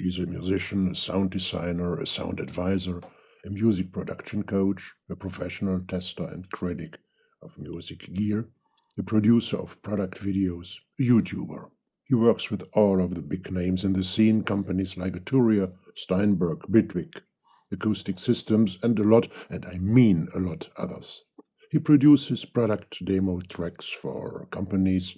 He's a musician, a sound designer, a sound advisor, a music production coach, a professional tester and critic of music gear, a producer of product videos, a YouTuber. He works with all of the big names in the scene, companies like Arturia, Steinberg, Bitwig, Acoustic Systems, and a lot, and I mean a lot, others. He produces product demo tracks for companies,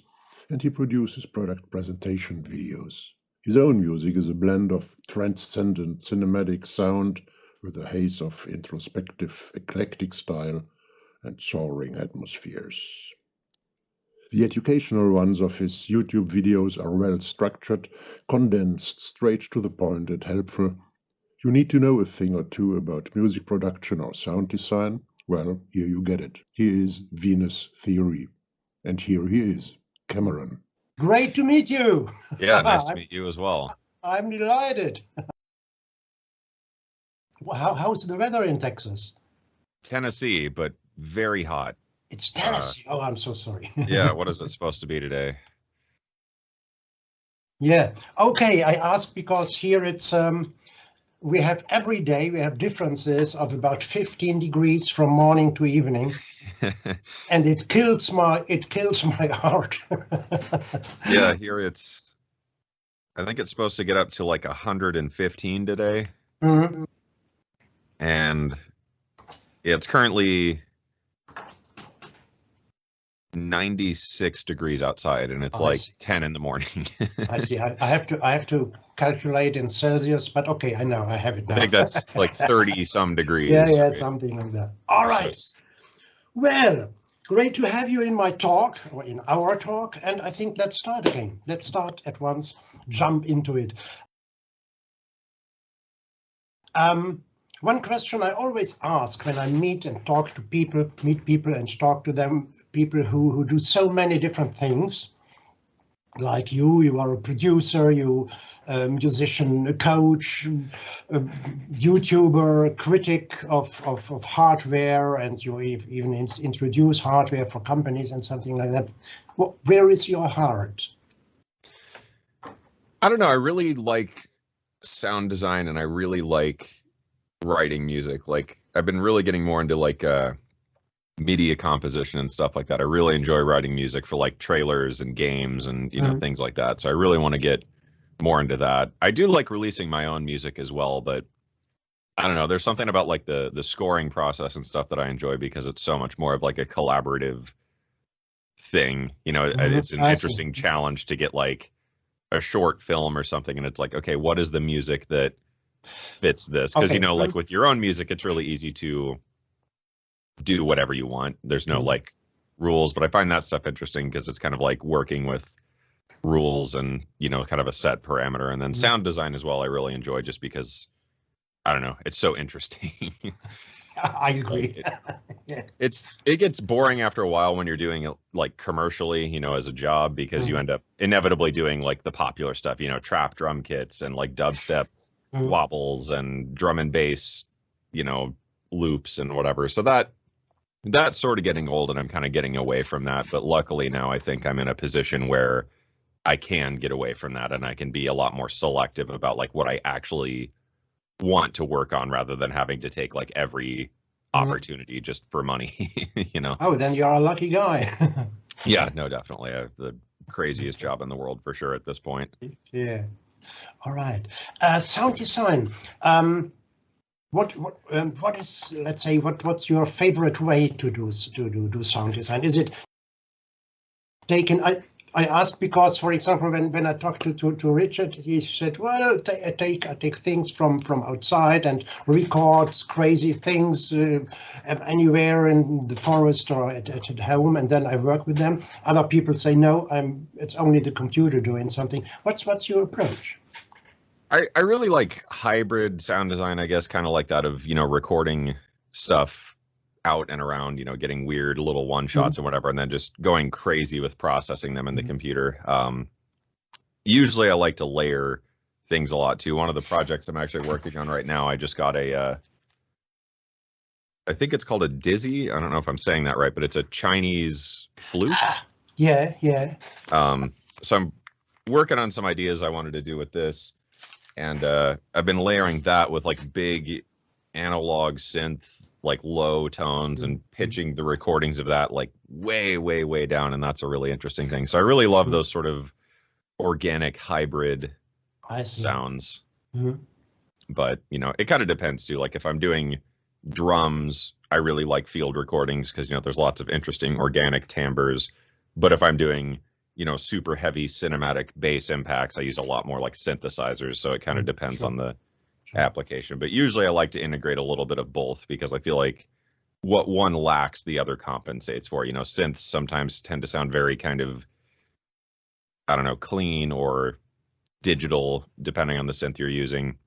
and he produces product presentation videos. His own music is a blend of transcendent cinematic sound with a haze of introspective, eclectic style and soaring atmospheres. The educational ones of his YouTube videos are well structured, condensed, straight to the point, and helpful. You need to know a thing or two about music production or sound design? Well, here you get it. Here is Venus Theory. And here he is, Cameron. Great to meet you. Yeah, nice to meet you as well. I'm delighted. How's the weather in Texas? Tennessee, but very hot. It's Tennessee. Oh, I'm so sorry. Yeah, what is it supposed to be today? Yeah. Okay, I ask because here it's we have every day we have differences of about 15 degrees from morning to evening, and it kills my heart. Yeah, here I think it's supposed to get up to like 115 today. Mm-hmm. And it's currently 96 degrees outside, and it's like 10 in the morning. I see. I have to calculate in Celsius, but okay, I know I have it now. I think that's like 30 some degrees. Yeah, right? something like that. All right. Well, great to have you in my talk, or in our talk, and I think let's start again. Let's start at once, jump into it. One question I always ask when I meet and talk to people, and talk to them, people who do so many different things, like you are a producer, you a musician, a coach, a YouTuber, a critic of hardware, and you even introduce hardware for companies and something like that. Where is your heart? I don't know. I really like sound design, and I really like writing music. Like, I've been really getting more into like media composition and stuff like that. I really enjoy writing music for like trailers and games and things like that. So I really want to get more into that. I do like releasing my own music as well, but I don't know, there's something about like the scoring process and stuff that I enjoy because it's so much more of like a collaborative thing. It's an interesting challenge to get like a short film or something, and it's like, okay, what is the music that fits this? Because like with your own music, it's really easy to do whatever you want. There's no like rules, but I find that stuff interesting because it's kind of like working with rules and kind of a set parameter. And then sound design as well, I really enjoy, just because I don't know, it's so interesting. I agree. It gets boring after a while when you're doing it like commercially, as a job, because you end up inevitably doing like the popular stuff, trap drum kits and like dubstep wobbles and drum and bass, loops and whatever. So that's sort of getting old, and I'm kind of getting away from that. But luckily now I think I'm in a position where I can get away from that, and I can be a lot more selective about like what I actually want to work on, rather than having to take like every opportunity just for money. Oh, then you're a lucky guy. Yeah, no, definitely. I have the craziest job in the world for sure at this point. Yeah. All right. Sound design. What is, let's say, what's your favorite way to do sound design? Is it taken? I ask because, for example, when I talked to Richard, he said, well, I take things from outside and record crazy things anywhere in the forest or at home, and then I work with them. Other people say, no, it's only the computer doing something. What's your approach? I really like hybrid sound design, I guess, kind of like that of, recording stuff out and around, getting weird little one shots and whatever, and then just going crazy with processing them in the computer. Usually I like to layer things a lot too. One of the projects I'm actually working on right now, I just got I think it's called a dizzy. I don't know if I'm saying that right, but it's a Chinese flute. Yeah. So I'm working on some ideas I wanted to do with this. And I've been layering that with like big analog synth, like low tones, and pitching the recordings of that like way, way, way down. And that's a really interesting thing. So I really love those sort of organic hybrid sounds. But, you know, it kind of depends too. Like if I'm doing drums, I really like field recordings because, you know, there's lots of interesting organic timbres. But if I'm doing, you know, super heavy cinematic bass impacts, I use a lot more like synthesizers. So it kind of depends on the application. But usually I like to integrate a little bit of both because I feel like what one lacks, the other compensates for. You know, synths sometimes tend to sound very kind of, I don't know, clean or digital, depending on the synth you're using.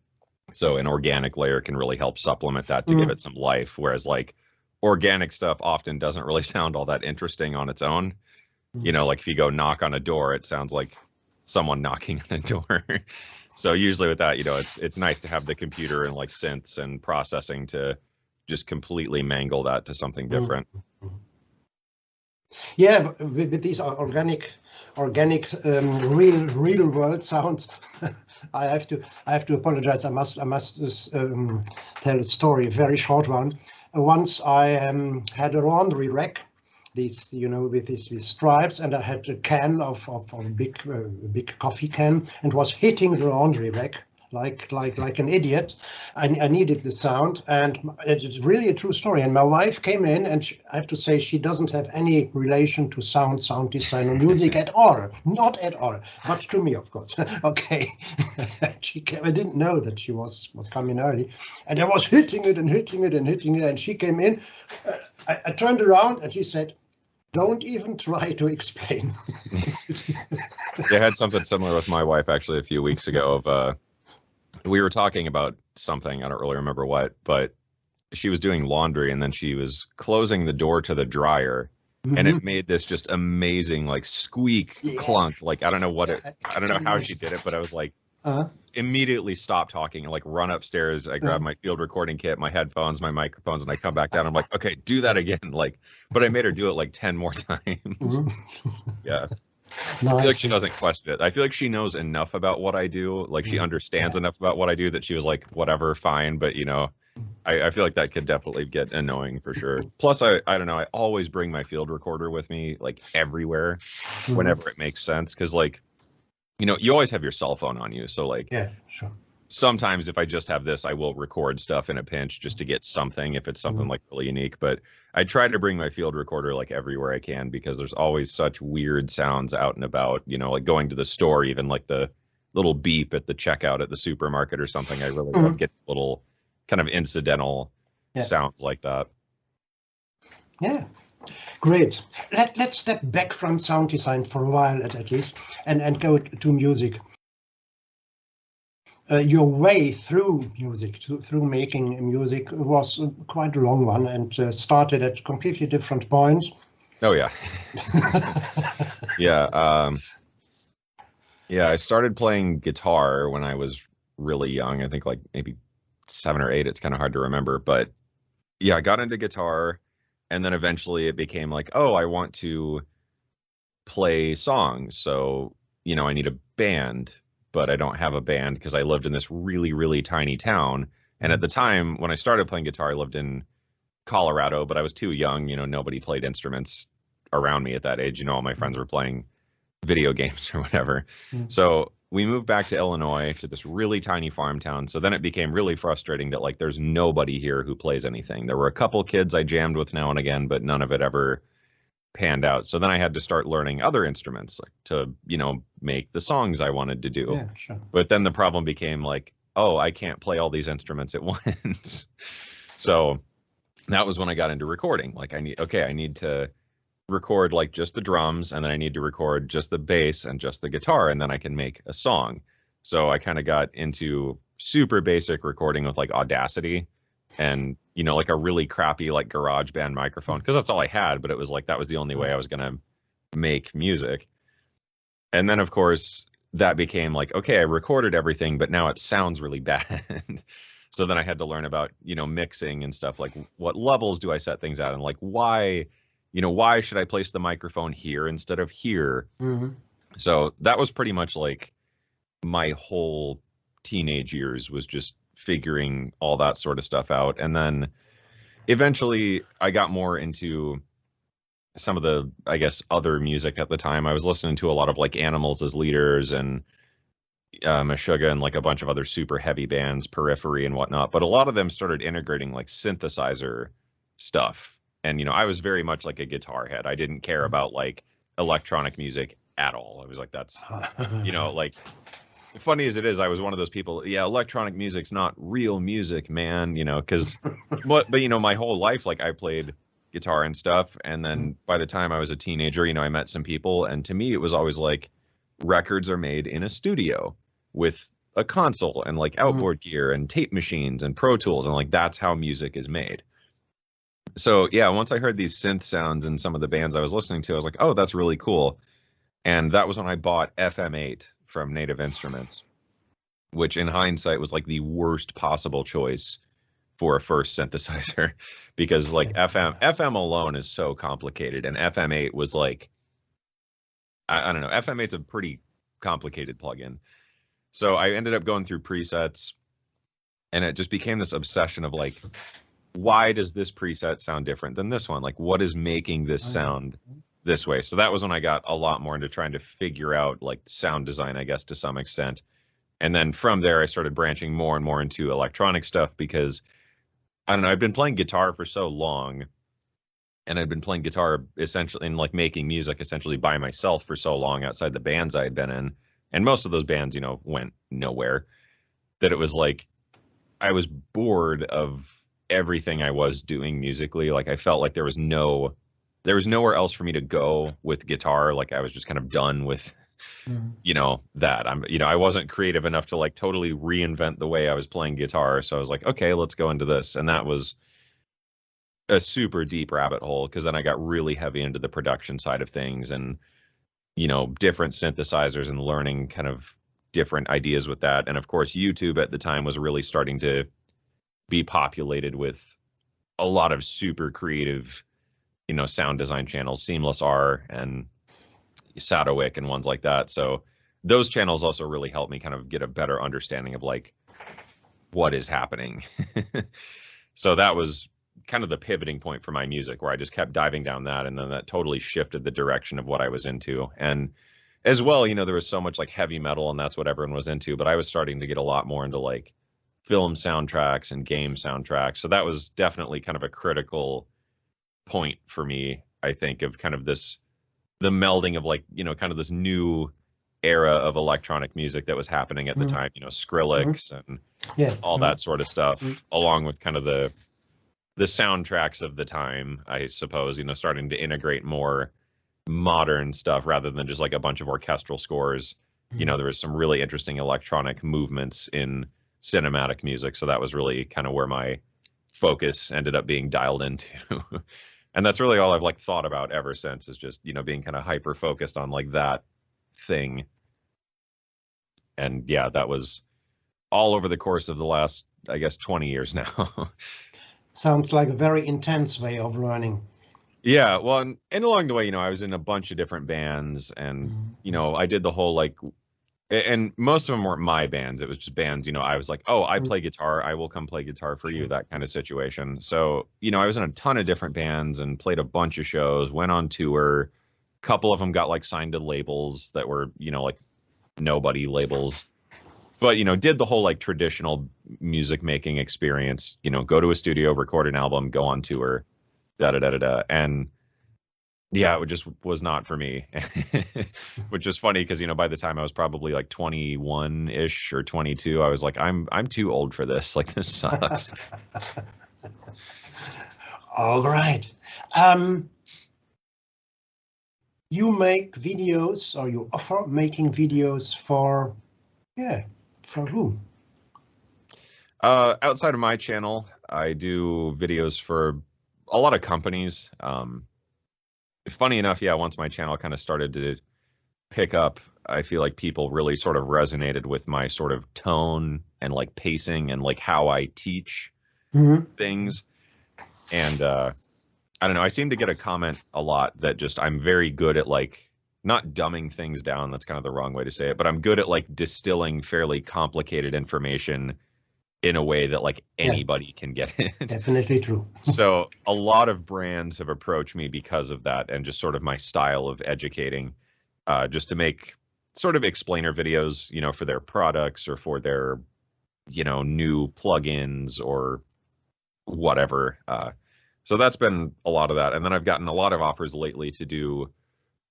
So an organic layer can really help supplement that to give it some life. Whereas like organic stuff often doesn't really sound all that interesting on its own. You know, like if you go knock on a door, it sounds like someone knocking on a door. So usually with that, you know, it's nice to have the computer and like synths and processing to just completely mangle that to something different. Yeah, with these organic real world sounds, I have to apologize. I must tell a story, a very short one. Once I had a laundry rack, these, you know, with these stripes, and I had a can of a big coffee can, and was hitting the laundry rack like an idiot. I needed the sound, and it's really a true story. And my wife came in, and I have to say she doesn't have any relation to sound design or music at all, not at all, but to me, of course. Okay, she came, I didn't know that she was coming early, and I was hitting it and hitting it and hitting it, and she came in. I turned around and she said, "Don't even try to explain." I had something similar with my wife actually a few weeks ago of we were talking about something, I don't really remember what, but she was doing laundry and then she was closing the door to the dryer and it made this just amazing like squeak clunk. Like I don't know how she did it, but I was like immediately stop talking and like run upstairs. I grabbed my field recording kit, my headphones, my microphones, and I come back down. I'm like, okay, do that again. Like, but I made her do it like 10 more times. Yeah. Nice. I feel like she doesn't question it. I feel like she knows enough about what I do. Like she understands enough about what I do that she was like, whatever, fine. But you know, I feel like that could definitely get annoying for sure. Plus, I don't know, I always bring my field recorder with me like everywhere whenever it makes sense. Cause like, you know, you always have your cell phone on you. So like, yeah, sure. Sometimes if I just have this, I will record stuff in a pinch just to get something if it's something like really unique. But I try to bring my field recorder like everywhere I can because there's always such weird sounds out and about, you know, like going to the store, even like the little beep at the checkout at the supermarket or something. I really love getting little kind of incidental sounds like that. Yeah. Great. Let's step back from sound design for a while at least and go to music. Your way through music, through making music, was quite a long one and started at completely different points. Oh, yeah. Yeah, I started playing guitar when I was really young. I think like maybe 7 or 8. It's kind of hard to remember. But yeah, I got into guitar and then eventually it became like, oh, I want to play songs. So, you know, I need a band. But I don't have a band because I lived in this really, really tiny town. And at the time when I started playing guitar, I lived in Colorado, but I was too young. You know, nobody played instruments around me at that age. You know, all my friends were playing video games or whatever. So we moved back to Illinois to this really tiny farm town. So then it became really frustrating that like there's nobody here who plays anything. There were a couple kids I jammed with now and again, but none of it ever panned out. So then I had to start learning other instruments like, to, you know, make the songs I wanted to do. Yeah, sure. But then the problem became like, oh, I can't play all these instruments at once. So that was when I got into recording. Like I need to record like just the drums, and then I need to record just the bass and just the guitar, and then I can make a song. So I kind of got into super basic recording with like Audacity and, you know, like a really crappy like GarageBand microphone, because that's all I had, but it was like that was the only way I was gonna make music. And then of course that became like, okay, I recorded everything, but now it sounds really bad. So then I had to learn about, you know, mixing and stuff, like what levels do I set things at, and like why should I place the microphone here instead of here? So that was pretty much like my whole teenage years was just figuring all that sort of stuff out. And then eventually I got more into some of the, I guess, other music at the time. I was listening to a lot of like Animals as Leaders and Meshuggah and like a bunch of other super heavy bands, Periphery and whatnot. But a lot of them started integrating like synthesizer stuff. And, you know, I was very much like a guitar head. I didn't care about like electronic music at all. I was like, that's, you know, like, funny as it is, I was one of those people, yeah, electronic music's not real music, man, you know, because, but, you know, my whole life, like I played guitar and stuff. And then by the time I was a teenager, you know, I met some people. And to me, it was always like records are made in a studio with a console and like outboard gear and tape machines and Pro Tools. And like, that's how music is made. So yeah, once I heard these synth sounds in some of the bands I was listening to, I was like, oh, that's really cool. And that was when I bought FM8 from Native Instruments, which in hindsight was like the worst possible choice for a first synthesizer, because like FM alone is so complicated, and FM8 was like, I don't know, FM8's a pretty complicated plugin. So I ended up going through presets, and it just became this obsession of like, why does this preset sound different than this one? Like, what is making this sound this way? So that was when I got a lot more into trying to figure out like sound design, I guess, to some extent. And then from there, I started branching more and more into electronic stuff because, I don't know, I've been playing guitar for so long, and I've been playing guitar essentially and like making music essentially by myself for so long outside the bands I had been in. And most of those bands, you know, went nowhere, that it was like I was bored of everything I was doing musically. Like I felt like there was nowhere else for me to go with guitar. Like I was just kind of done with, you know, that I wasn't creative enough to like totally reinvent the way I was playing guitar. So I was like, okay, let's go into this. And that was a super deep rabbit hole, because then I got really heavy into the production side of things and, you know, different synthesizers and learning kind of different ideas with that. And of course, YouTube at the time was really starting to be populated with a lot of super creative, you know, sound design channels, Seamless R and Sadowick and ones like that. So those channels also really helped me kind of get a better understanding of like what is happening. So that was kind of the pivoting point for my music, where I just kept diving down that, and then that totally shifted the direction of what I was into. And as well, you know, there was so much like heavy metal, and that's what everyone was into, but I was starting to get a lot more into like film soundtracks and game soundtracks. So that was definitely kind of a critical point for me, I think, of kind of the melding of like, you know, kind of this new era of electronic music that was happening at the time, you know, Skrillex and all that sort of stuff, along with kind of the soundtracks of the time, I suppose, you know, starting to integrate more modern stuff rather than just like a bunch of orchestral scores. You know, there was some really interesting electronic movements in cinematic music. So that was really kind of where my focus ended up being dialed into. And that's really all I've like thought about ever since, is just, you know, being kind of hyper focused on like that thing. And yeah, that was all over the course of the last, I guess, 20 years now. Sounds like a very intense way of learning. Yeah, well, and along the way, you know, I was in a bunch of different bands, and, you know, I did the whole like, and most of them weren't my bands. It was just bands, you know, I was like, oh, I play guitar, I will come play guitar for you, that kind of situation. So, you know, I was in a ton of different bands and played a bunch of shows, went on tour. A couple of them got like signed to labels that were, you know, like nobody labels. But, you know, did the whole like traditional music making experience, you know, go to a studio, record an album, go on tour, And yeah, it just was not for me, which is funny because, you know, by the time I was probably like 21-ish or 22, I was like, I'm too old for this. Like, this sucks. All right. You make videos, or you offer making videos for whom? Outside of my channel, I do videos for a lot of companies. Funny enough, yeah, once my channel kind of started to pick up, I feel like people really sort of resonated with my sort of tone and like pacing and like how I teach things. And I don't know, I seem to get a comment a lot that just I'm very good at like not dumbing things down. That's kind of the wrong way to say it, but I'm good at like distilling fairly complicated information in a way that like anybody can get it. Definitely true. So a lot of brands have approached me because of that, and just sort of my style of educating, just to make sort of explainer videos, you know, for their products or for their, you know, new plugins or whatever. So that's been a lot of that. And then I've gotten a lot of offers lately to do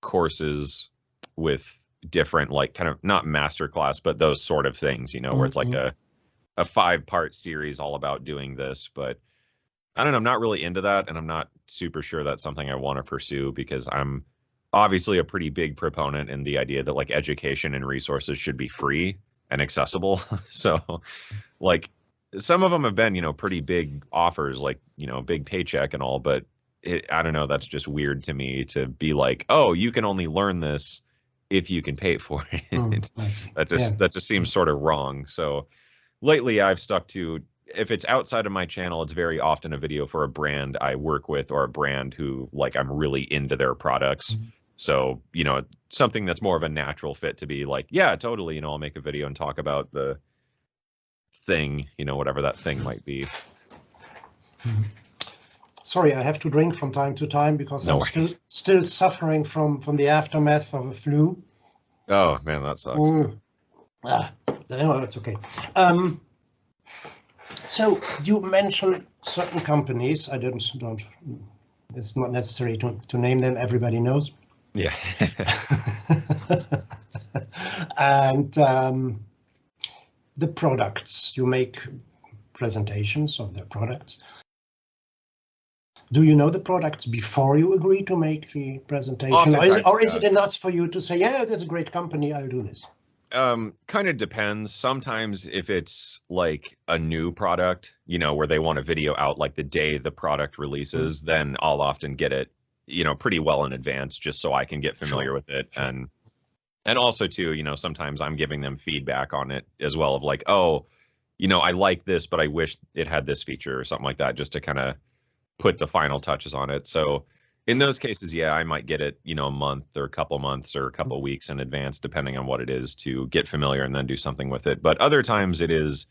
courses with different, like, kind of not masterclass, but those sort of things, you know, where it's like a 5-part series all about doing this. But I don't know, I'm not really into that, and I'm not super sure that's something I want to pursue, because I'm obviously a pretty big proponent in the idea that like education and resources should be free and accessible. So like some of them have been, you know, pretty big offers, like, you know, big paycheck and all, but I don't know, that's just weird to me to be like, oh, you can only learn this if you can pay for it. That just seems sort of wrong. So lately I've stuck to, if it's outside of my channel, it's very often a video for a brand I work with, or a brand who like I'm really into their products. So, you know, something that's more of a natural fit to be like, yeah, totally, you know, I'll make a video and talk about the thing, you know, whatever that thing might be. Sorry, I have to drink from time to time because No I'm still suffering from the aftermath of a flu. Oh man, that sucks. No, it's okay. So you mentioned certain companies. I don't. It's not necessary to name them. Everybody knows. Yeah. And the products, you make presentations of their products. Do you know the products before you agree to make the presentation, or is it enough for you to say, yeah, that's a great company, I'll do this? Kind of depends. Sometimes if it's like a new product, you know, where they want a video out like the day the product releases, then I'll often get it, you know, pretty well in advance, just so I can get familiar with it. And also too, you know, sometimes I'm giving them feedback on it as well, of like, oh, you know, I like this, but I wish it had this feature or something like that, just to kind of put the final touches on it. So in those cases, yeah, I might get it, you know, a month or a couple months or a couple weeks in advance, depending on what it is, to get familiar and then do something with it. But other times it is,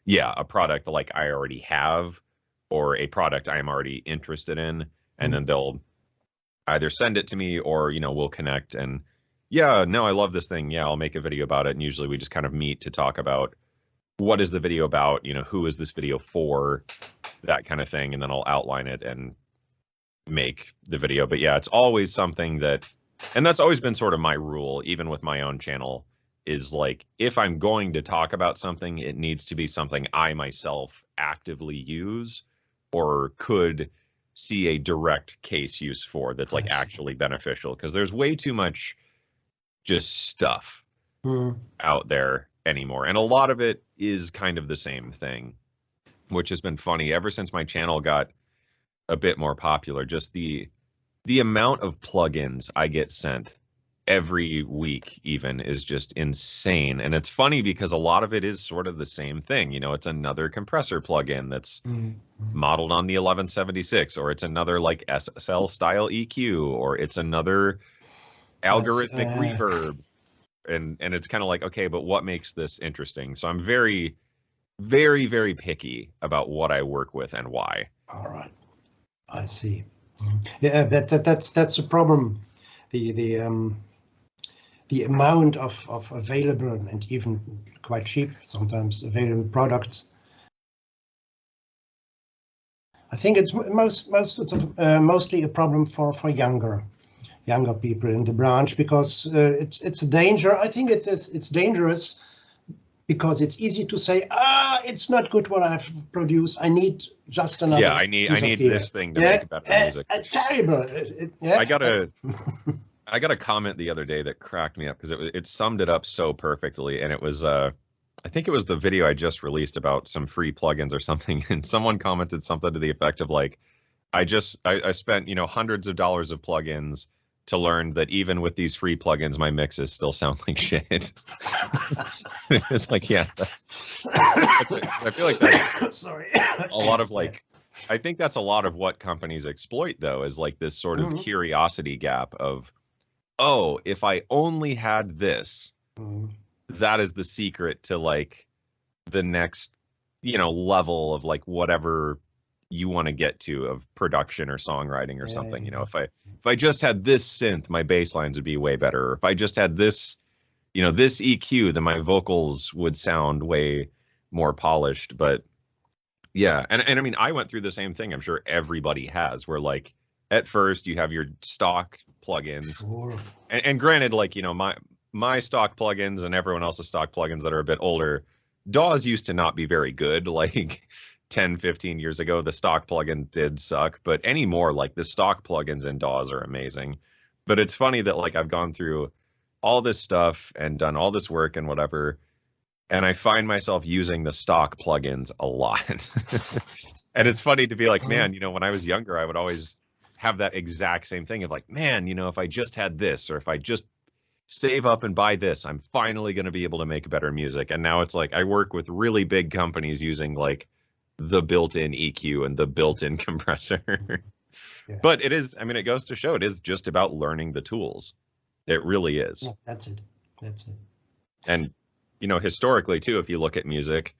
yeah, a product like I already have, or a product I am already interested in, and then they'll either send it to me, or, you know, we'll connect and, yeah, no, I love this thing. Yeah, I'll make a video about it. And usually we just kind of meet to talk about what is the video about, you know, who is this video for, that kind of thing. And then I'll outline it and make the video. But yeah, it's always something that, and that's always been sort of my rule, even with my own channel, is like, if I'm going to talk about something, it needs to be something I myself actively use or could see a direct case use for, that's like actually beneficial. Because there's way too much just stuff out there anymore. And a lot of it is kind of the same thing, which has been funny ever since my channel got a bit more popular. Just the amount of plugins I get sent every week even is just insane. And it's funny because a lot of it is sort of the same thing. You know, it's another compressor plugin that's modeled on the 1176, or it's another like SSL style EQ, or it's another algorithmic reverb. And it's kind of like, okay, but what makes this interesting? So I'm very, very, very picky about what I work with and why. All right, I see. Yeah, that's a problem. The amount of available and even quite cheap sometimes available products. I think it's mostly a problem for younger people in the branch, because it's a danger. I think it's dangerous because it's easy to say, it's not good what I've produced. I need just another. Yeah, I need this thing to make better music. Terrible. I got a comment the other day that cracked me up, because it summed it up so perfectly. And it was, I think it was the video I just released about some free plugins or something. And someone commented something to the effect of like, I spent, you know, hundreds of dollars of plugins to learn that even with these free plugins, my mixes still sound like shit. It's like, yeah, I feel like that's a lot of like, I think that's a lot of what companies exploit, though, is like this sort of curiosity gap of, oh, if I only had this, Mm. that is the secret to like the next, level of like whatever you want to get to of production or songwriting or Yeah, something. yeah, If I just had this synth, my bass lines would be way better. Or if I just had this, this EQ, then my vocals would sound way more polished. But yeah, and I mean, I went through the same thing. I'm sure everybody has, where like at first you have your stock plugins, sure. and granted, like my stock plugins and everyone else's stock plugins that are a bit older, DAWs used to not be very good. Like 10, 15 years ago, the stock plugin did suck, but anymore, like the stock plugins in DAWs are amazing. But it's funny that like I've gone through all this stuff and done all this work and whatever, and I find myself using the stock plugins a lot. And it's funny to be like, man, when I was younger, I would always have that exact same thing of like, man, if I just had this, or if I just save up and buy this, I'm finally going to be able to make better music. And now it's like I work with really big companies using like the built-in EQ and the built-in compressor. Yeah. But it is, I mean, it goes to show it is just about learning the tools. It really is. Yeah, that's it. That's it. And, historically too, if you look at music,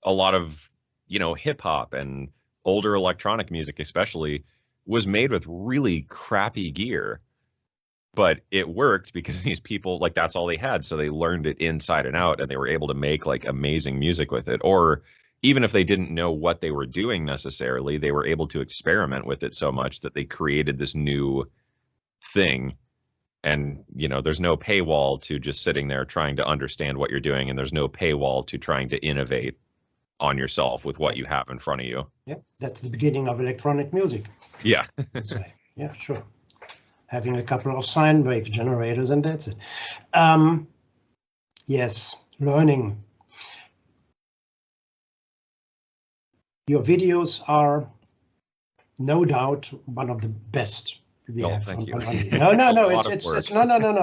a lot of, hip hop and older electronic music especially was made with really crappy gear. But it worked because these people, like, that's all they had. So they learned it inside and out, and they were able to make like amazing music with it. Or even if they didn't know what they were doing necessarily, they were able to experiment with it so much that they created this new thing. And, there's no paywall to just sitting there trying to understand what you're doing. And there's no paywall to trying to innovate on yourself with what you have in front of you. Yeah, that's the beginning of electronic music. Yeah. That's right. Yeah, sure. Having a couple of sine wave generators, and that's it. Yes, learning. Your videos are no doubt one of the best we have. Thank you. No,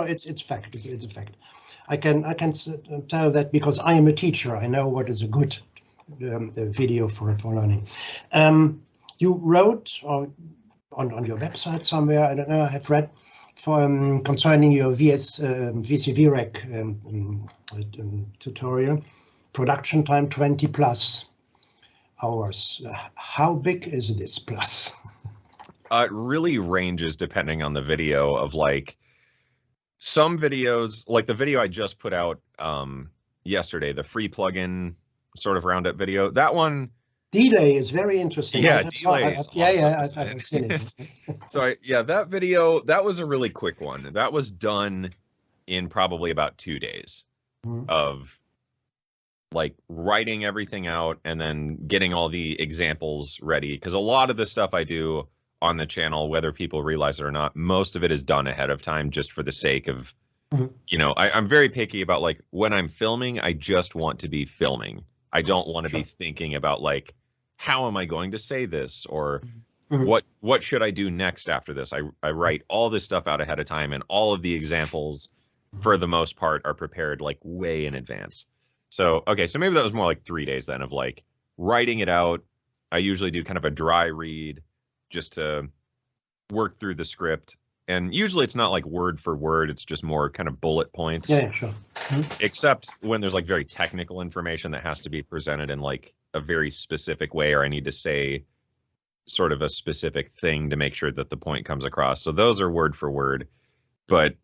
it's fact. It's a fact. I can tell that because I am a teacher. I know what is a good video for learning. You wrote on your website somewhere, I don't know, I have read concerning your VCVREC tutorial, production time 20 plus hours. How big is this plus? It really ranges depending on the video of like some videos, like the video I just put out yesterday, the free plugin sort of roundup video, that one. Delay is very interesting. Yeah, delay is awesome. I've seen it. So that video, that was a really quick one. That was done in probably about 2 days of like writing everything out and then getting all the examples ready. Because a lot of the stuff I do on the channel, whether people realize it or not, most of it is done ahead of time just for the sake of, I'm very picky about like when I'm filming, I just want to be filming. I don't want to be thinking about like, how am I going to say this? Or what should I do next after this? I write all this stuff out ahead of time, and all of the examples for the most part are prepared like way in advance. So, okay, so maybe that was more like 3 days then of like writing it out. I usually do kind of a dry read just to work through the script. And usually it's not like word for word, it's just more kind of bullet points. Yeah, sure. Except when there's like very technical information that has to be presented in like a very specific way, or I need to say sort of a specific thing to make sure that the point comes across. So those are word for word, but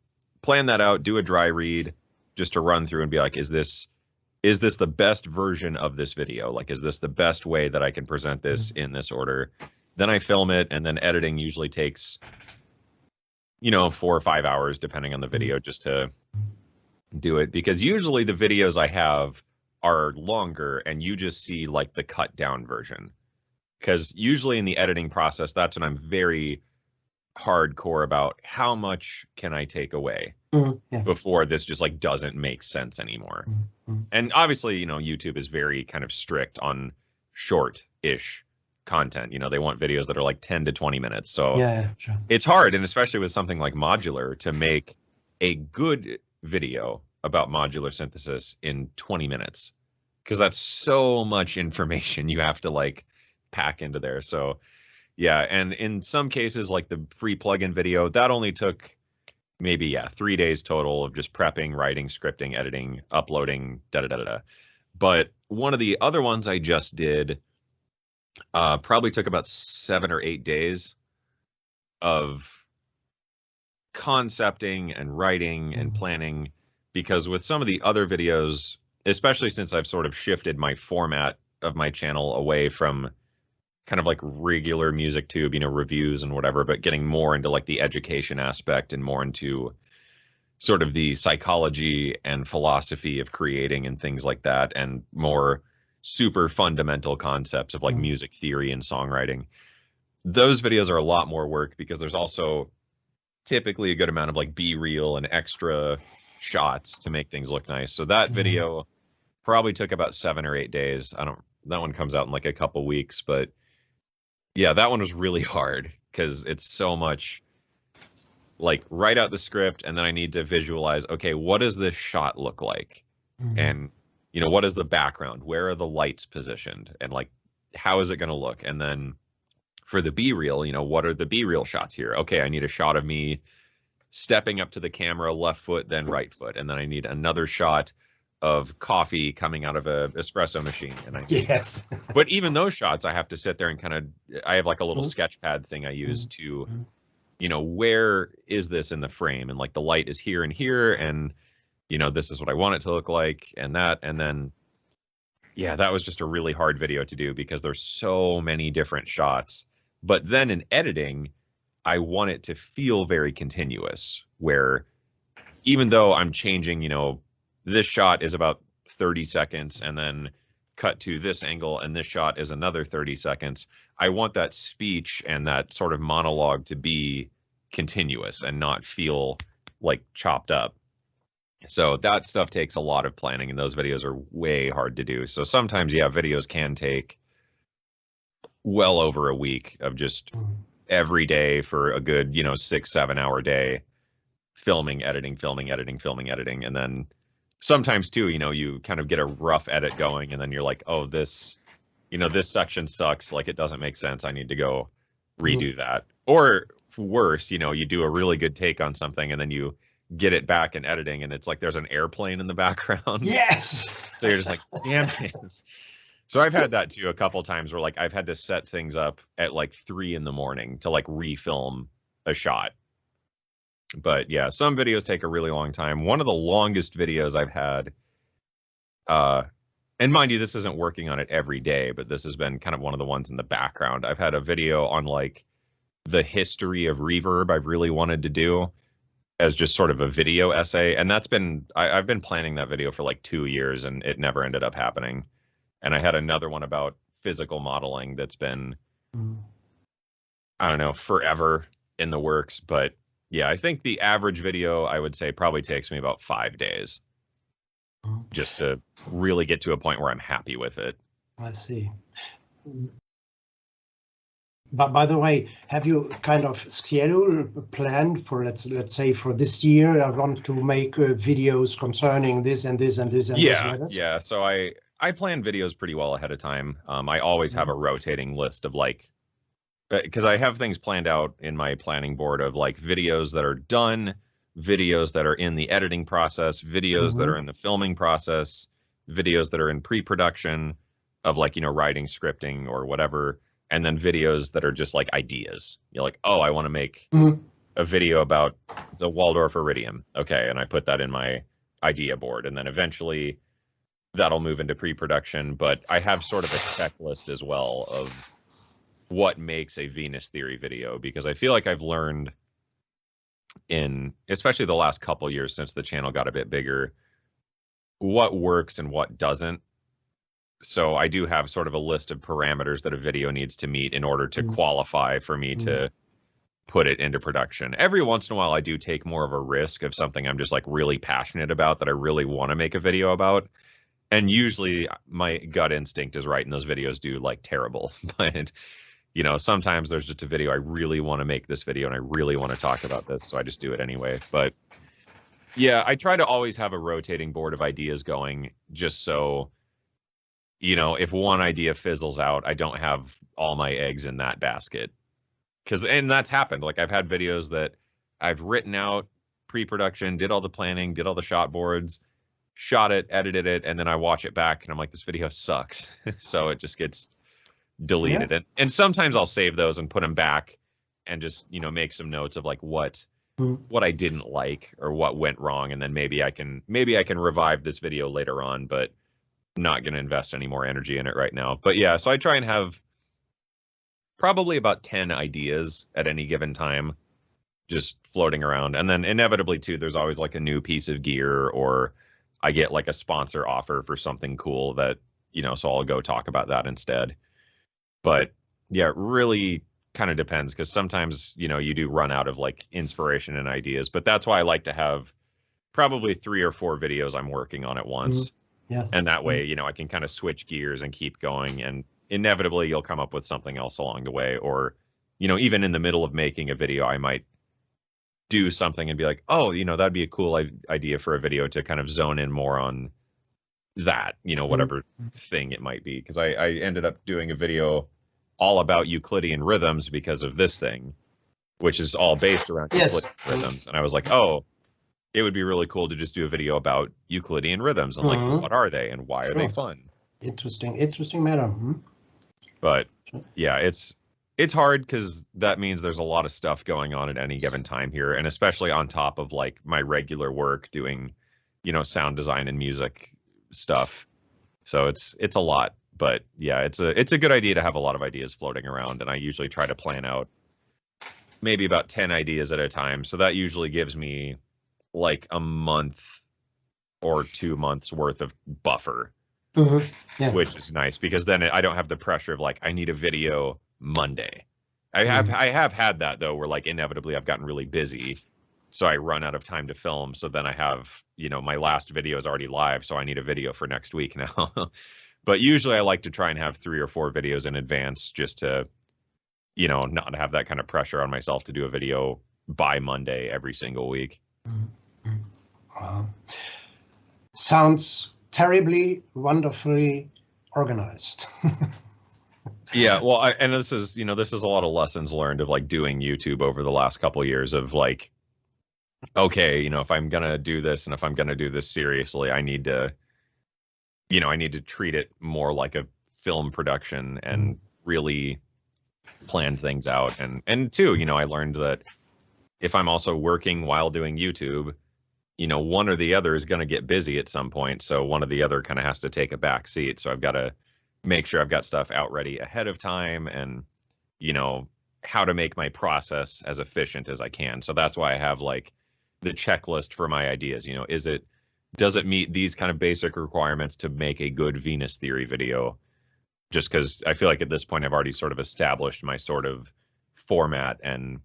plan that out, do a dry read just to run through and be like, is this the best version of this video? Like, is this the best way that I can present this in this order? Then I film it, and then editing usually takes 4 or 5 hours, depending on the video, just to do it. Because usually the videos I have are longer, and you just see like the cut down version. Because usually in the editing process, that's when I'm very hardcore about how much can I take away before this just like doesn't make sense anymore. And obviously, YouTube is very kind of strict on short-ish content. They want videos that are like 10 to 20 minutes. So sure. It's hard, and especially with something like modular, to make a good video about modular synthesis in 20 minutes, because that's so much information you have to like pack into there. So yeah, and in some cases, like the free plugin video, that only took maybe, yeah, 3 days total of just prepping, writing, scripting, editing, uploading, da da da da da. But one of the other ones I just did probably took about 7 or 8 days of concepting and writing and planning, because with some of the other videos, especially since I've sort of shifted my format of my channel away from kind of like regular music tube, you know, reviews and whatever, but getting more into like the education aspect and more into sort of the psychology and philosophy of creating and things like that, and more super fundamental concepts of like music theory and songwriting. Those videos are a lot more work because there's also typically a good amount of like B-reel and extra shots to make things look nice. So that video probably took about 7 or 8 days. That one comes out in like a couple weeks, but yeah, that one was really hard because it's so much like write out the script and then I need to visualize, okay, what does this shot look like? And, you know, what is the background? Where are the lights positioned? And like, how is it going to look? And then for the B-reel, you know, what are the B-reel shots here? Okay, I need a shot of me stepping up to the camera, left foot, then right foot. And then I need another shot of coffee coming out of a espresso machine. And I need, but even those shots, I have to sit there and kind of, I have like a little sketch pad thing I use to, you know, where is this in the frame? And like the light is here and here. And, you know, this is what I want it to look like and that. And then, yeah, that was just a really hard video to do because there's so many different shots. But then in editing, I want it to feel very continuous, where even though I'm changing, you know, this shot is about 30 seconds and then cut to this angle and this shot is another 30 seconds. I want that speech and that sort of monologue to be continuous and not feel like chopped up. So that stuff takes a lot of planning and those videos are way hard to do. So sometimes, yeah, videos can take well over a week of just every day for a good, you know, 6-7 hour day, filming, editing, and then sometimes too, you know, you kind of get a rough edit going and then you're like, oh, this, you know, this section sucks, like it doesn't make sense, I need to go redo that. Or worse, you know, you do a really good take on something and then you get it back in editing and it's like there's an airplane in the background. So you're just like, damn it. So I've had that too a couple times where like I've had to set things up at like 3 a.m. to like refilm a shot. But yeah, some videos take a really long time. One of the longest videos I've had, and mind you, this isn't working on it every day, but this has been kind of one of the ones in the background. I've had a video on like the history of reverb I've really wanted to do as just sort of a video essay. And that's been, I've been planning that video for like 2 years and it never ended up happening. And I had another one about physical modeling that's been, I don't know, forever in the works. But yeah, I think the average video, I would say, probably takes me about 5 days just to really get to a point where I'm happy with it. I see. But by the way, have you kind of schedule planned for let's say for this year? I want to make videos concerning this and this and this and this. Yeah. So I plan videos pretty well ahead of time. I always have a rotating list of like, because I have things planned out in my planning board of like videos that are done, videos that are in the editing process, videos that are in the filming process, videos that are in pre-production of like, you know, writing, scripting or whatever. And then videos that are just like ideas. You're like, oh, I want to make a video about the Waldorf Iridium. Okay. And I put that in my idea board. And then eventually that'll move into pre-production. But I have sort of a checklist as well of what makes a Venus theory video, because I feel like I've learned in, especially the last couple years since the channel got a bit bigger, what works and what doesn't. So I do have sort of a list of parameters that a video needs to meet in order to qualify for me to put it into production. Every once in a while, I do take more of a risk of something I'm just like really passionate about that I really want to make a video about. And usually my gut instinct is right and those videos do like terrible. But, you know, sometimes there's just a video I really want to make this video and I really want to talk about this. So I just do it anyway. But yeah, I try to always have a rotating board of ideas going just so, you know, if one idea fizzles out, I don't have all my eggs in that basket. And that's happened. Like I've had videos that I've written out pre-production, did all the planning, did all the shot boards, shot it, edited it, and then I watch it back and I'm like, this video sucks. So it just gets deleted. Yeah. And sometimes I'll save those and put them back and just, you know, make some notes of like what I didn't like or what went wrong, and then maybe I can revive this video later on, but I'm not going to invest any more energy in it right now. But yeah, so I try and have probably about 10 ideas at any given time just floating around. And then inevitably too, there's always like a new piece of gear, or I get like a sponsor offer for something cool that, you know, so I'll go talk about that instead. But yeah, it really kind of depends, because sometimes, you know, you do run out of like inspiration and ideas, but that's why I like to have probably 3 or 4 videos I'm working on at once. Yeah. And that way, you know, I can kind of switch gears and keep going, and inevitably you'll come up with something else along the way. Or, you know, even in the middle of making a video, I might do something and be like, oh, you know, that'd be a cool idea for a video to kind of zone in more on that, you know, whatever thing it might be. Because I ended up doing a video all about Euclidean rhythms because of this thing, which is all based around Euclidean rhythms. And I was like, oh, it would be really cool to just do a video about Euclidean rhythms and like, what are they and why are they fun? Interesting matter. But yeah, it's hard because that means there's a lot of stuff going on at any given time here, and especially on top of like my regular work doing, you know, sound design and music stuff. So it's a lot. But yeah, it's a good idea to have a lot of ideas floating around, and I usually try to plan out maybe about 10 ideas at a time. So that usually gives me like a month or 2 months worth of buffer, which is nice, because then I don't have the pressure of like, I need a video Monday. I have had that though, where like inevitably I've gotten really busy, so I run out of time to film. So then I have, you know, my last video is already live, so I need a video for next week now. But usually I like to try and have 3 or 4 videos in advance, just to, you know, not have that kind of pressure on myself to do a video by Monday every single week. Sounds terribly, wonderfully organized. Yeah, well, and this is, you know, this is a lot of lessons learned of like doing YouTube over the last couple of years of like, okay, you know, if I'm gonna do this and if I'm gonna do this seriously, I need to, you know, I need to treat it more like a film production and really plan things out. And too, you know, I learned that if I'm also working while doing YouTube, you know, one or the other is going to get busy at some point. So one or the other kind of has to take a back seat. So I've got to make sure I've got stuff out ready ahead of time, and, you know, how to make my process as efficient as I can. So that's why I have like the checklist for my ideas. You know, does it meet these kind of basic requirements to make a good Venus theory video? Just because I feel like at this point I've already sort of established my sort of format and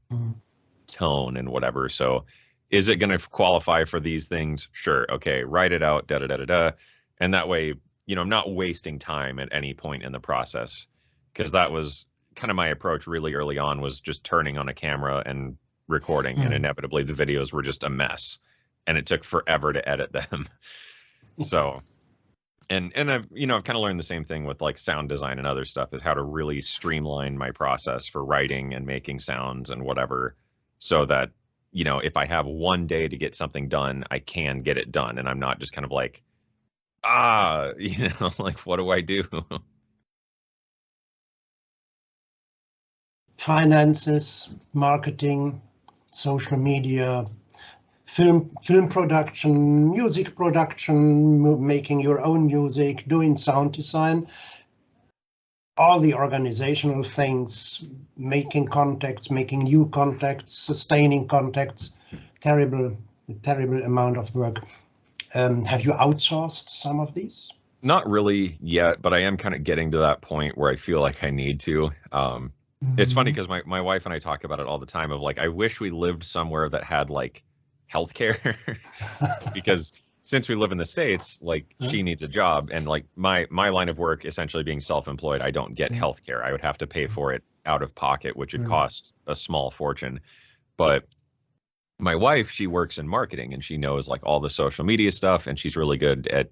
tone and whatever. So is it going to qualify for these things? Sure. Okay. Write it out. Da da da da da. And that way, you know, I'm not wasting time at any point in the process, because that was kind of my approach really early on, was just turning on a camera and recording, and inevitably the videos were just a mess, and it took forever to edit them. So, and I've, you know, I've kind of learned the same thing with like sound design and other stuff, is how to really streamline my process for writing and making sounds and whatever, so that, you know, if I have one day to get something done, I can get it done, and I'm not just kind of like, you know, like, what do I do? Finances, marketing, social media, film production, music production, making your own music, doing sound design, all the organizational things, making contacts, making new contacts, sustaining contacts, terrible amount of work. Have you outsourced some of these? Not really yet, but I am kind of getting to that point where I feel like I need to. It's funny because my wife and I talk about it all the time, of like, I wish we lived somewhere that had like healthcare, because since we live in the States, like she needs a job, and like my line of work essentially being self-employed, I don't get healthcare. I would have to pay for it out of pocket, which would cost a small fortune. But my wife, she works in marketing, and she knows like all the social media stuff, and she's really good at,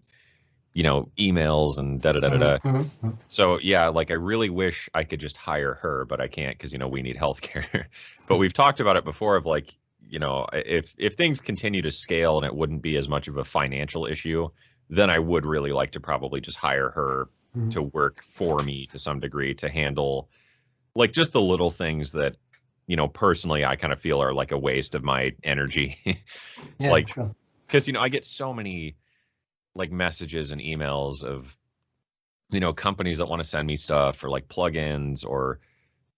you know, emails and da da da da da. So yeah, like I really wish I could just hire her, but I can't, because, you know, we need healthcare. But we've talked about it before of like, you know, if things continue to scale and it wouldn't be as much of a financial issue, then I would really like to probably just hire her to work for me to some degree to handle like just the little things that, you know, personally I kind of feel are like a waste of my energy. Yeah, Like, sure. because, you know, I get so many like messages and emails of, you know, companies that want to send me stuff or like plugins or,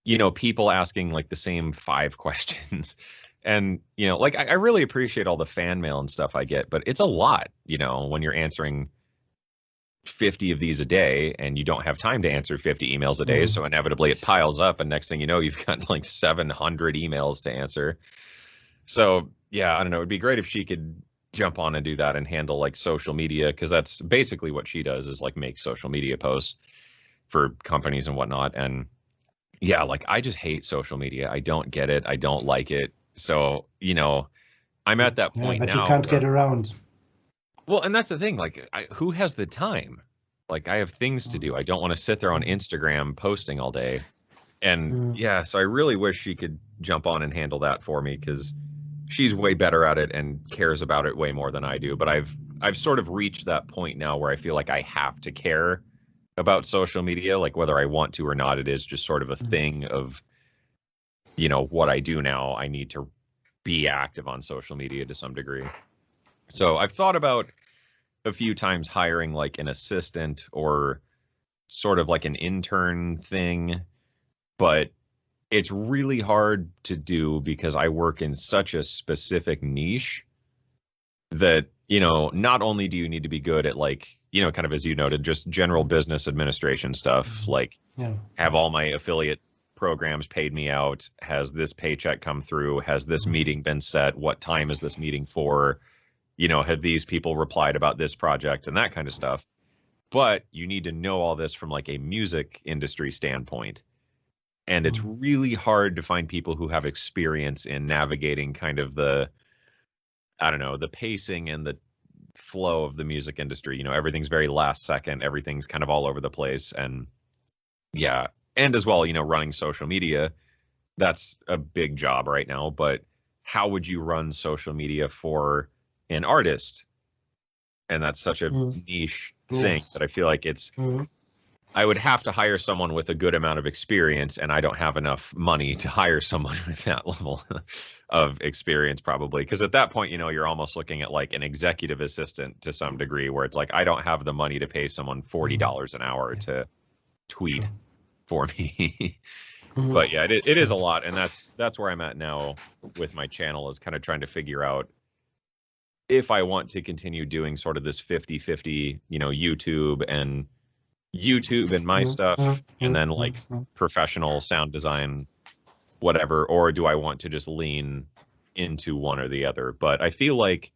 you know, people asking like the same 5 questions. And, you know, like I really appreciate all the fan mail and stuff I get, but it's a lot, you know, when you're answering 50 of these a day and you don't have time to answer 50 emails a day. So inevitably it piles up. And next thing you know, you've got like 700 emails to answer. So yeah, I don't know. It'd be great if she could jump on and do that and handle like social media, because that's basically what she does is like make social media posts for companies and whatnot. And yeah, like I just hate social media. I don't get it. I don't like it. So, you know, I'm at that point But now you can't where, get around. well, and that's the thing, like who has the time? Like I have things to do. I don't want to sit there on Instagram posting all day. And yeah, so I really wish she could jump on and handle that for me, because she's way better at it and cares about it way more than I do. But I've sort of reached that point now where I feel like I have to care about social media, like whether I want to or not. It is just sort of a thing of, you know, what I do now. I need to be active on social media to some degree. So I've thought about a few times hiring like an assistant or sort of like an intern thing, but it's really hard to do because I work in such a specific niche that, you know, not only do you need to be good at like, you know, kind of as you noted, just general business administration stuff, like have all my affiliate programs paid me out, has this paycheck come through, has this meeting been set, what time is this meeting for, you know, have these people replied about this project and that kind of stuff. But you need to know all this from like a music industry standpoint. And it's really hard to find people who have experience in navigating kind of the, I don't know, the pacing and the flow of the music industry. You know, everything's very last second, everything's kind of all over the place. And yeah, and as well, you know, running social media, that's a big job right now. But how would you run social media for an artist? And that's such a niche thing that I feel like it's, I would have to hire someone with a good amount of experience, and I don't have enough money to hire someone with that level of experience probably. Because at that point, you know, you're almost looking at like an executive assistant to some degree, where it's like, I don't have the money to pay someone $40 an hour to tweet for me. But yeah, it is a lot. And that's where I'm at now with my channel, is kind of trying to figure out if I want to continue doing sort of this 50-50, you know, YouTube and my stuff, and then like professional sound design, whatever, or do I want to just lean into one or the other? But I feel like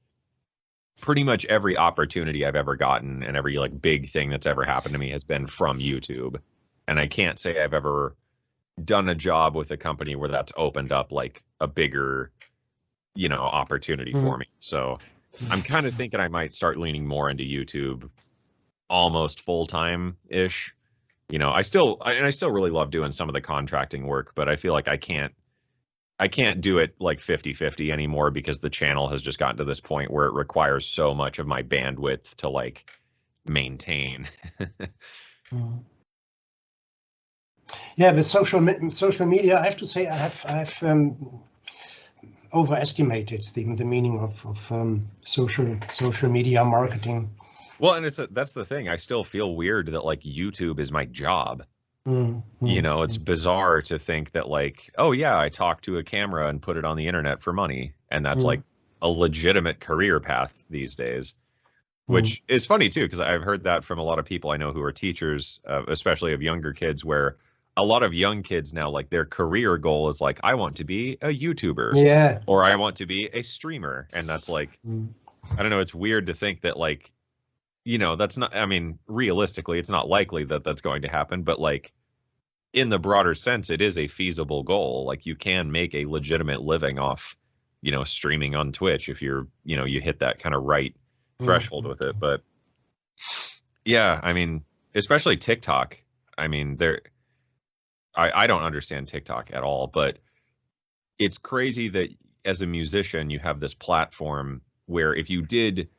pretty much every opportunity I've ever gotten and every like big thing that's ever happened to me has been from YouTube. And I can't say I've ever done a job with a company where that's opened up like a bigger, you know, opportunity for me. So I'm kind of thinking I might start leaning more into YouTube almost full-time ish. You know, I still really love doing some of the contracting work, but I feel like I can't do it like 50-50 anymore, because the channel has just gotten to this point where it requires so much of my bandwidth to like maintain. Yeah, with social media, I have to say I've overestimated the meaning of social media marketing. Well, and that's the thing. I still feel weird that like YouTube is my job. You know, it's bizarre to think that like, oh yeah, I talk to a camera and put it on the internet for money, and that's like a legitimate career path these days. Which is funny too, because I've heard that from a lot of people I know who are teachers, especially of younger kids, where a lot of young kids now, like their career goal is like, I want to be a YouTuber, or I want to be a streamer. And that's like, I don't know, it's weird to think that like, you know, that's not, I mean, realistically, it's not likely that that's going to happen, but like in the broader sense, it is a feasible goal. Like you can make a legitimate living off, you know, streaming on Twitch if you're, you know, you hit that kind of right threshold with it. But yeah, I mean, especially TikTok. I mean, I don't understand TikTok at all, but it's crazy that as a musician, you have this platform where if you did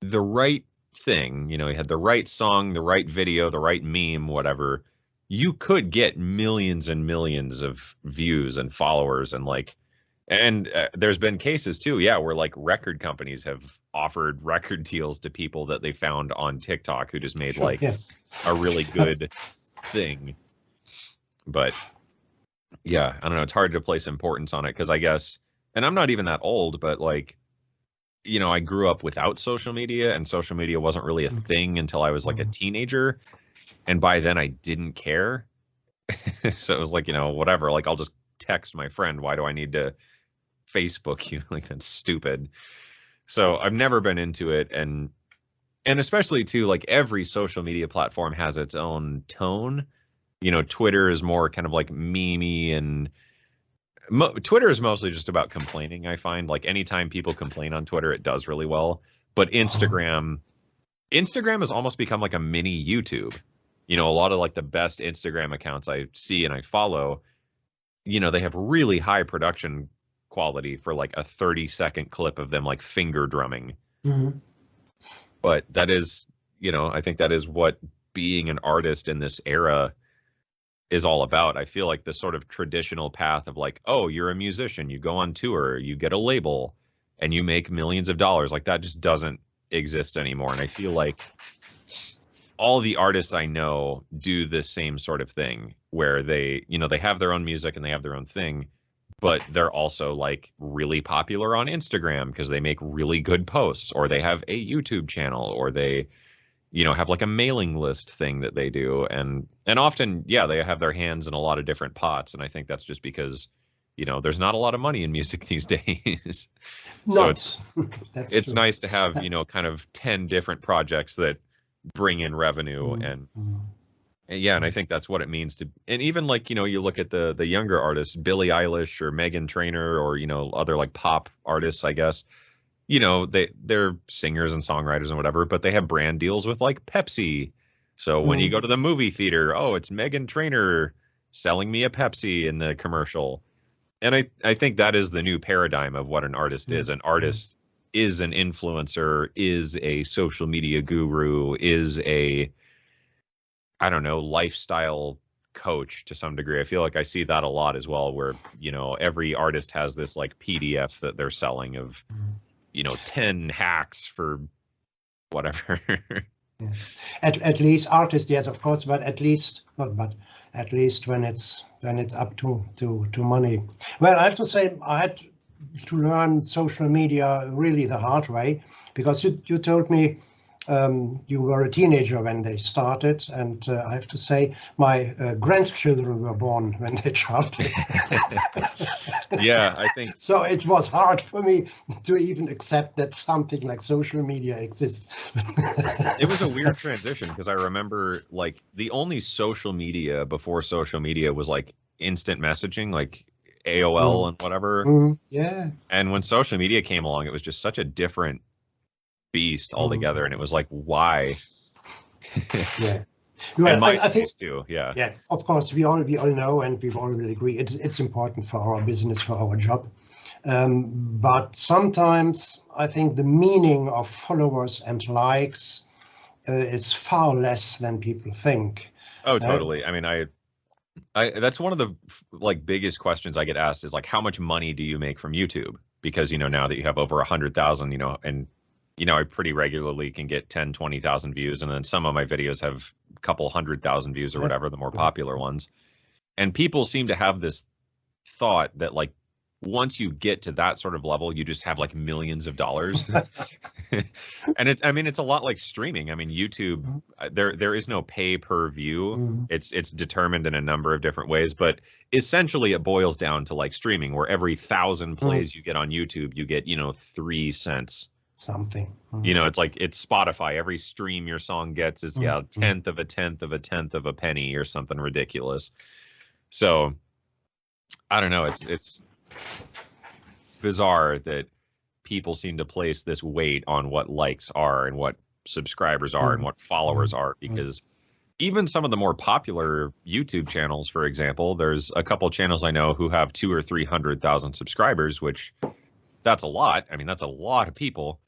the right thing, you know, you had the right song, the right video, the right meme, whatever, you could get millions and millions of views and followers and like, and there's been cases too, yeah, where like record companies have offered record deals to people that they found on TikTok who just made Sure, like yeah. a really good thing. But yeah, I don't know, it's hard to place importance on it because I guess, and I'm not even that old, but like, you know, I grew up without social media and social media wasn't really a thing until I was like a teenager. And by then I didn't care. So it was like, you know, whatever, like I'll just text my friend. Why do I need to Facebook you? Like that's stupid. So I've never been into it. And especially too, like every social media platform has its own tone. You know, Twitter is more kind of like memey and Twitter is mostly just about complaining. I find like anytime people complain on Twitter, it does really well. But Instagram has almost become like a mini YouTube. You know, a lot of like the best Instagram accounts I see and I follow, you know, they have really high production quality for like a 30-second clip of them like finger drumming. Mm-hmm. But that is, you know, I think that is what being an artist in this era is all about. I feel like the sort of traditional path of like, oh, you're a musician, you go on tour, you get a label, and you make millions of dollars. Like that just doesn't exist anymore. And I feel like all the artists I know do the same sort of thing where they, you know, they have their own music and they have their own thing, but they're also like really popular on Instagram because they make really good posts, or they have a YouTube channel, or they, you know, have like a mailing list thing that they do. And often, yeah, they have their hands in a lot of different pots. And I think that's just because, you know, there's not a lot of money in music these days. So it's nice to have, you know, kind of 10 different projects that bring in revenue. And yeah, and I think that's what it means to, and even like, you know, you look at the younger artists, Billie Eilish or Meghan Trainor, or, you know, other like pop artists, I guess, you know, they're singers and songwriters and whatever, but they have brand deals with like Pepsi. So when you go to the movie theater, oh, it's Meghan Trainor selling me a Pepsi in the commercial. And I think that is the new paradigm of what an artist is. An artist is an influencer, is a social media guru, is a, I don't know, lifestyle coach to some degree. I feel like I see that a lot as well, where, you know, every artist has this like PDF that they're selling of, you know, 10 hacks for whatever. Yeah. At least artists, yes, of course, but at least not, but at least when it's up to money. Well, I have to say I had to learn social media really the hard way, because you told me you were a teenager when they started, and I have to say my grandchildren were born when they started. Yeah, I think so. It was hard for me to even accept that something like social media exists. It was a weird transition, because I remember like the only social media before social media was like instant messaging, like AOL and whatever. Yeah. And when social media came along, it was just such a different beast altogether, and it was like, why? Yeah. Well, and I think too. Yeah. Yeah. Of course, we all know, and we've all really agree. It's important for our business, for our job. But sometimes I think the meaning of followers and likes is far less than people think. Oh, totally. I mean, I that's one of the like biggest questions I get asked is like, how much money do you make from YouTube? Because, you know, now that you have over 100,000, you know, and you know, I pretty regularly can get 10, 20,000 views. And then some of my videos have a couple 100,000 views or whatever, the more popular ones. And people seem to have this thought that like, once you get to that sort of level, you just have like millions of dollars. And I mean, it's a lot like streaming. I mean, YouTube, there is no pay per view. It's determined in a number of different ways, but essentially it boils down to like streaming, where every 1,000 plays you get on YouTube, you get, you know, 3 cents. Something. You know, it's like it's Spotify. Every stream your song gets is a tenth of a tenth of a tenth of a penny or something ridiculous. So I don't know. It's bizarre that people seem to place this weight on what likes are and what subscribers are and what followers are, because even some of the more popular YouTube channels, for example, there's a couple channels I know who have 200,000 or 300,000 subscribers, which that's a lot. I mean, that's a lot of people,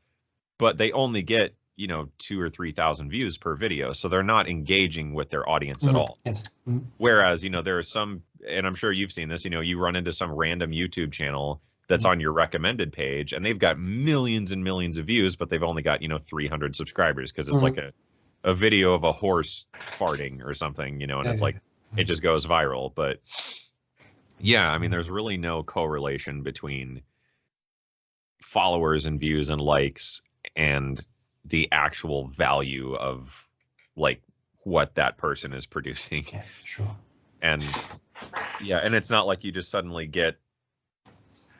but they only get, 2,000 or 3,000 views per video. So they're not engaging with their audience at all. Yes. Whereas, there are some, and I'm sure you've seen this, you run into some random YouTube channel that's on your recommended page and they've got millions and millions of views, but they've only got, 300 subscribers because it's like a video of a horse farting or something, and it's like, it just goes viral. But yeah, I mean, there's really no correlation between followers and views and likes and the actual value of like what that person is producing. Yeah, sure. And yeah, and it's not like you just suddenly get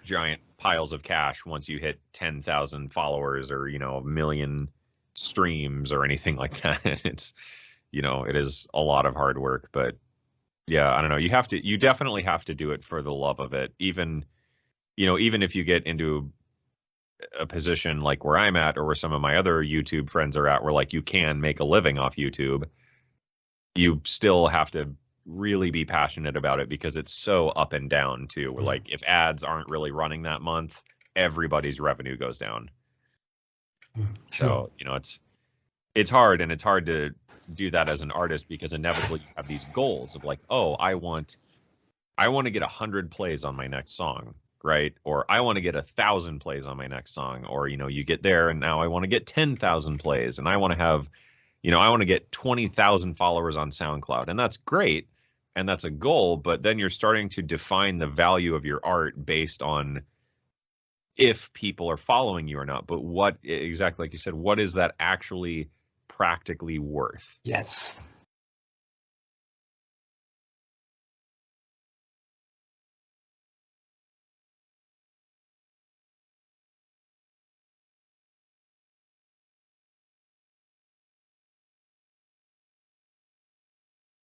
giant piles of cash once you hit 10,000 followers or, a million streams or anything like that. It's, it is a lot of hard work, but yeah, I don't know. You definitely have to do it for the love of it. Even if you get into a position like where I'm at or where some of my other YouTube friends are at, where like you can make a living off YouTube, you still have to really be passionate about it because it's so up and down too. Where like if ads aren't really running that month, everybody's revenue goes down. So, it's hard, and it's hard to do that as an artist because inevitably you have these goals of like, oh, I want to get 100 plays on my next song, right? Or I want to get 1,000 plays on my next song. Or, you get there and now I want to get 10,000 plays and I want to have, I want to get 20,000 followers on SoundCloud. And that's great. And that's a goal, but then you're starting to define the value of your art based on if people are following you or not. But what exactly, like you said, what is that actually practically worth? Yes.